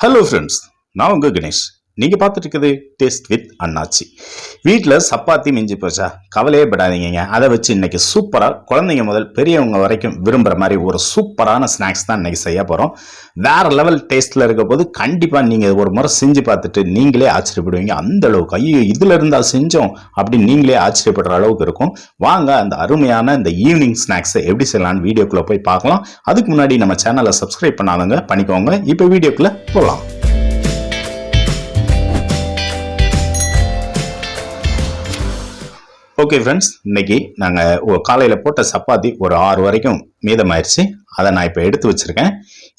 Hello friends, நான் உங்கள் கணேஷ். நீங்கள் பார்த்துட்டு இருக்குது டேஸ்ட் வித் அண்ணாச்சி. வீட்டில் சப்பாத்தி மிஞ்சி போச்சா, கவலையே படாதீங்க. அதை வச்சு இன்னைக்கு சூப்பராக குழந்தைங்க முதல் பெரியவங்க வரைக்கும் விரும்புகிற மாதிரி ஒரு சூப்பரான ஸ்நாக்ஸ் தான் இன்னைக்கு செய்ய போகிறோம். வேறு லெவல் டேஸ்ட்டில் இருக்க போது கண்டிப்பாக நீங்கள் ஒரு முறை செஞ்சு பார்த்துட்டு நீங்களே ஆச்சரியப்படுவீங்க. அந்த அளவுக்கு ஐயோ இதில் இருந்தால் செஞ்சோம் அப்படின்னு நீங்களே ஆச்சரியப்படுற அளவுக்கு இருக்கும். வாங்க அந்த அருமையான இந்த ஈவினிங் ஸ்நாக்ஸை எப்படி செய்யலான்னு வீடியோக்குள்ளே போய் பார்க்கலாம். அதுக்கு முன்னாடி நம்ம சேனலை சப்ஸ்கிரைப் பண்ணாதவங்க பண்ணிக்கோங்க. இப்போ வீடியோக்குள்ளே போகலாம். ஓகே ஃப்ரெண்ட்ஸ், இன்னைக்கு நாங்கள் காலையில் போட்ட சப்பாத்தி ஒரு 6 வரைக்கும் மீதமாயிருச்சு. அதை நான் இப்போ எடுத்து வச்சுருக்கேன்.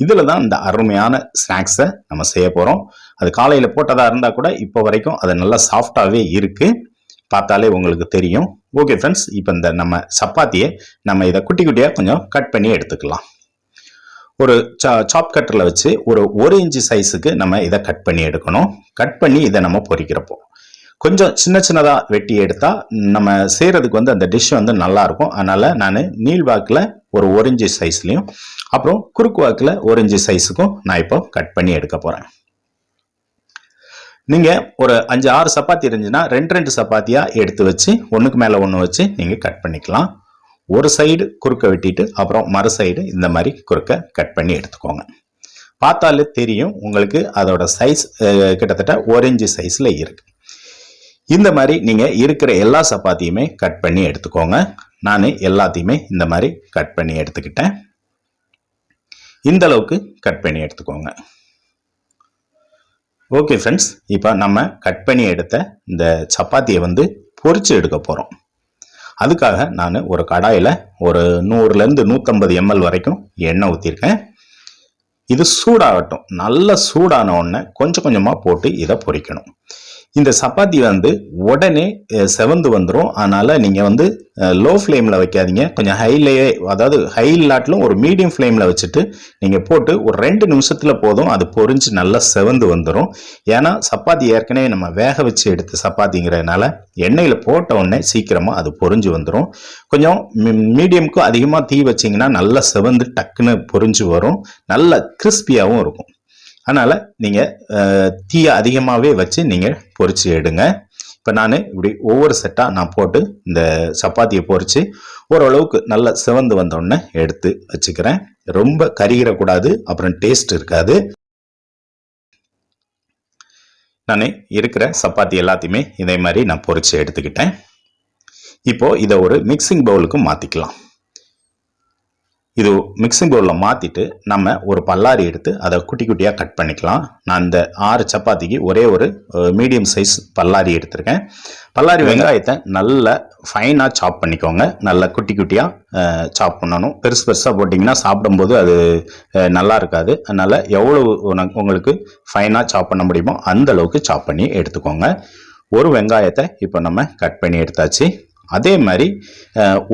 இதில் தான் இந்த அருமையான ஸ்நாக்ஸை நம்ம செய்ய போகிறோம். அது காலையில் போட்டதாக இருந்தால் கூட இப்போ வரைக்கும் அது நல்லா சாஃப்டாகவே இருக்குது, பார்த்தாலே உங்களுக்கு தெரியும். ஓகே ஃப்ரெண்ட்ஸ், இப்போ இந்த நம்ம சப்பாத்தியை நம்ம இதை குட்டி குட்டியாக கொஞ்சம் கட் பண்ணி எடுத்துக்கலாம். ஒரு சாப் கட்டரில் வச்சு ஒரு 1 இன்ச்சு சைஸுக்கு நம்ம இதை கட் பண்ணி எடுக்கணும். கட் பண்ணி இதை நம்ம பொரிக்கிறப்போ கொஞ்சம் சின்ன சின்னதாக வெட்டி எடுத்தால் நம்ம செய்கிறதுக்கு அந்த டிஷ் நல்லா இருக்கும். அதனால் நான் நீள்வாக்கில் ஒரு 1 இன்ச்சு சைஸ்லையும் அப்புறம் குறுக்கு வாக்கில் 1 இன்ச்சு சைஸுக்கும் நான் இப்போ கட் பண்ணி எடுக்க போகிறேன். நீங்கள் ஒரு 5-6 சப்பாத்தி இருந்துச்சுன்னா 2 சப்பாத்தியாக எடுத்து வச்சு ஒன்றுக்கு மேலே ஒன்று வச்சு நீங்கள் கட் பண்ணிக்கலாம். ஒரு சைடு குறுக்க வெட்டிட்டு அப்புறம் மறு சைடு இந்த மாதிரி குறுக்க கட் பண்ணி எடுத்துக்கோங்க. பார்த்தாலே தெரியும் உங்களுக்கு அதோட சைஸ் கிட்டத்தட்ட 1 இன்ச்சு சைஸில் இருக்கு. இந்த மாதிரி நீங்கள் இருக்கிற எல்லா சப்பாத்தியுமே கட் பண்ணி எடுத்துக்கோங்க. நான் எல்லாத்தையுமே இந்த மாதிரி கட் பண்ணி எடுத்துக்கிட்டேன். இந்த அளவுக்கு கட் பண்ணி எடுத்துக்கோங்க. ஓகே ஃப்ரெண்ட்ஸ், இப்போ நம்ம கட் பண்ணி எடுத்த இந்த சப்பாத்தியை பொரிச்சு எடுக்க போகிறோம். அதுக்காக நான் ஒரு கடாயில் ஒரு 100 to 150 ml வரைக்கும் எண்ணெய் ஊற்றிருக்கேன். இது சூடாகட்டும். நல்ல சூடான உடனே கொஞ்சம் கொஞ்சமாக போட்டு இதை பொரிக்கணும். இந்த சப்பாத்தி உடனே செவந்து வந்துடும். அதனால் நீங்கள் லோ ஃப்ளேமில் வைக்காதீங்க, கொஞ்சம் ஹைலேயே, அதாவது ஹை இல்லாட்டிலும் ஒரு மீடியம் ஃப்ளேமில் வச்சுட்டு நீங்கள் போட்டு ஒரு 2 நிமிஷத்தில் போதும், அது பொரிஞ்சு நல்லா செவந்து வந்துடும். ஏன்னா சப்பாத்தி ஏற்கனவே நம்ம வேக வச்சு எடுத்து சப்பாத்திங்கிறதுனால எண்ணெயில் போட்ட உடனே சீக்கிரமாக அது பொரிஞ்சு வந்துடும். கொஞ்சம் மீடியமுக்கும் அதிகமாக தீ வச்சிங்கன்னா நல்லா செவந்து டக்குன்னு பொரிஞ்சு வரும், நல்ல கிறிஸ்பியாகவும் இருக்கும். அதனால் நீங்கள் தீயை அதிகமாகவே வச்சு நீங்கள் பொரிச்சு எடுங்க. இப்போ நான் இப்படி ஒவ்வொரு செட்டாக நான் போட்டு இந்த சப்பாத்தியை பொரித்து ஓரளவுக்கு நல்லா சிவந்து வந்தோடனே எடுத்து வச்சுக்கிறேன். ரொம்ப கரிகிடக்கூடாது, அப்புறம் டேஸ்ட் இருக்காது. நான் இருக்கிற சப்பாத்தி எல்லாத்தையுமே இதே மாதிரி நான் பொரித்து எடுத்துக்கிட்டேன். இப்போது இதை ஒரு மிக்சிங் பவுலுக்கு மாற்றிக்கலாம். இது மிக்சிங் பவுலில் மாற்றிட்டு நம்ம ஒரு பல்லாரி எடுத்து அதை குட்டி குட்டியாக கட் பண்ணிக்கலாம். நான் இந்த 6 சப்பாத்திக்கு ஒரே ஒரு மீடியம் சைஸ் பல்லாரி எடுத்திருக்கேன். பல்லாரி வெங்காயத்தை நல்லா ஃபைனாக சாப் பண்ணிக்கோங்க. நல்லா குட்டி குட்டியாக சாப் பண்ணணும். பெருசு பெருசாக போட்டிங்கன்னா சாப்பிடும்போது அது நல்லா இருக்காது. அதனால் எவ்வளவு உங்களுக்கு ஃபைனாக சாப் பண்ண முடியுமோ அந்த அளவுக்கு சாப் பண்ணி எடுத்துக்கோங்க. ஒரு வெங்காயத்தை இப்போ நம்ம கட் பண்ணி எடுத்தாச்சு. அதே மாதிரி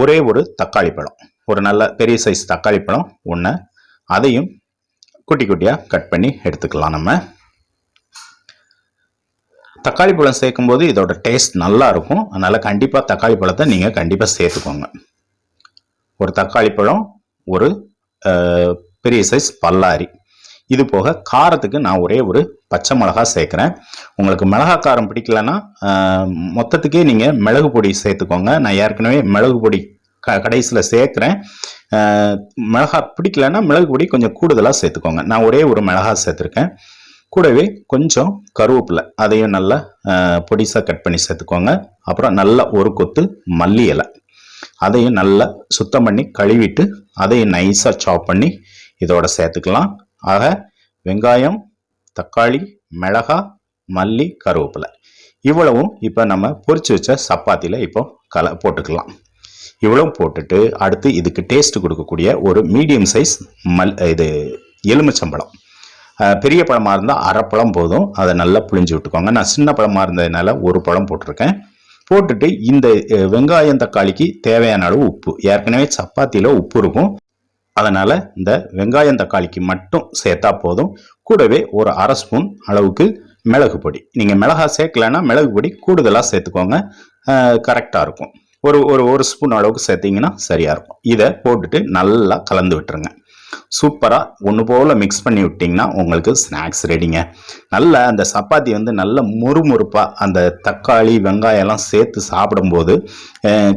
ஒரே ஒரு தக்காளி பழம், ஒரு நல்ல பெரிய சைஸ் தக்காளி பழம் ஒன்று, அதையும் குட்டி குட்டியாக கட் பண்ணி எடுத்துக்கலாம். நம்ம தக்காளி பழம் சேர்க்கும்போது இதோட டேஸ்ட் நல்லா இருக்கும். அதனால் கண்டிப்பாக தக்காளி பழத்தை நீங்கள் கண்டிப்பாக சேர்த்துக்கோங்க. ஒரு தக்காளி பழம், ஒரு பெரிய சைஸ் பல்லாரி. இது போக காரத்துக்கு நான் ஒரே ஒரு பச்சை மிளகா சேர்க்குறேன். உங்களுக்கு மிளகா காரம் பிடிக்கலன்னா மொத்தத்துக்கே நீங்கள் மிளகு பொடி சேர்த்துக்கோங்க. நான் ஏற்கனவே மிளகு பொடி கடைசியில் சேர்க்குறேன். மிளகா பிடிக்கலன்னா மிளகு பொடி கொஞ்சம் கூடுதலாக சேர்த்துக்கோங்க. நான் ஒரே ஒரு மிளகா சேர்த்துருக்கேன். கூடவே கொஞ்சம் கருவேப்பிலை, அதையும் நல்லா பொடிசாக கட் பண்ணி சேர்த்துக்கோங்க. அப்புறம் நல்லா ஒரு கொத்து மல்லி இலை, அதையும் நல்லா சுத்தம் பண்ணி கழுவிட்டு அதையும் நைஸாக சாப் பண்ணி இதோட சேர்த்துக்கலாம். ஆக வெங்காயம், தக்காளி, மிளகா, மல்லி, கருவேப்பிலை இவ்வளவும் இப்போ நம்ம பொரிச்சு வச்ச சப்பாத்தியில் இப்போ போட்டுக்கலாம். இவ்வளவு போட்டுட்டு அடுத்து இதுக்கு டேஸ்ட் கொடுக்கக்கூடிய ஒரு மீடியம் சைஸ் இது எலுமிச்சம்பழம். பெரிய பழமாக இருந்தால் அரை பழம் போதும், அதை நல்லா புளிஞ்சு விட்டுக்கோங்க. நான் சின்ன பழமாக இருந்ததுனால ஒரு பழம் போட்டிருக்கேன். போட்டுட்டு இந்த வெங்காயம் தக்காளிக்கு தேவையான அளவு உப்பு, ஏற்கனவே சப்பாத்தியில் உப்பு இருக்கும், அதனால் இந்த வெங்காயம் தக்காளிக்கு மட்டும் சேர்த்தா போதும். கூடவே ஒரு அரை ஸ்பூன் அளவுக்கு மிளகு பொடி, நீங்கள் மிளகா சேர்க்கலைன்னா மிளகு பொடி கூடுதலாக சேர்த்துக்கோங்க, கரெக்டாக இருக்கும். ஒரு ஸ்பூன் அளவுக்கு சேர்த்திங்கன்னா சரியாக இருக்கும். இதை போட்டுட்டு நல்லா கலந்து விட்டுருங்க. சூப்பராக ஒன்று போல் மிக்ஸ் பண்ணி விட்டிங்கன்னா உங்களுக்கு ஸ்நாக்ஸ் ரெடிங்க. நல்ல அந்த சப்பாத்தி வந்து நல்ல முறுமுறுப்பாக அந்த தக்காளி வெங்காயம் எல்லாம் சேர்த்து சாப்பிடும்போது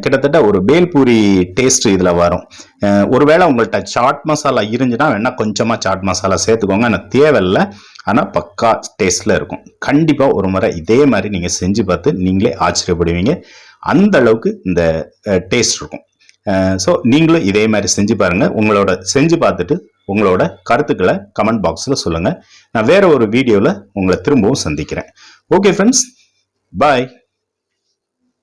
கிட்டத்தட்ட ஒரு பேல்பூரி டேஸ்ட் இதில் வரும். ஒருவேளை உங்கள்கிட்ட சாட் மசாலா இருந்துச்சுன்னா வேணால் கொஞ்சமாக சாட் மசாலா சேர்த்துக்கோங்க, ஆனால் தேவையில்லை. ஆனால் பக்கா டேஸ்ட்டில் இருக்கும். கண்டிப்பாக ஒரு முறை இதே மாதிரி நீங்கள் செஞ்சு பார்த்து நீங்களே ஆச்சரியப்படுவீங்க. அந்த அளவுக்கு இந்த டேஸ்ட் இருக்கும். ஸோ நீங்களும் இதே மாதிரி செஞ்சு பாருங்கள். செஞ்சு பார்த்துட்டு உங்களோட கருத்துக்களை கமெண்ட் பாக்ஸில் சொல்லுங்கள். நான் வேற ஒரு வீடியோவில் உங்களை திரும்பவும் சந்திக்கிறேன். ஓகே ஃப்ரெண்ட்ஸ், பாய்.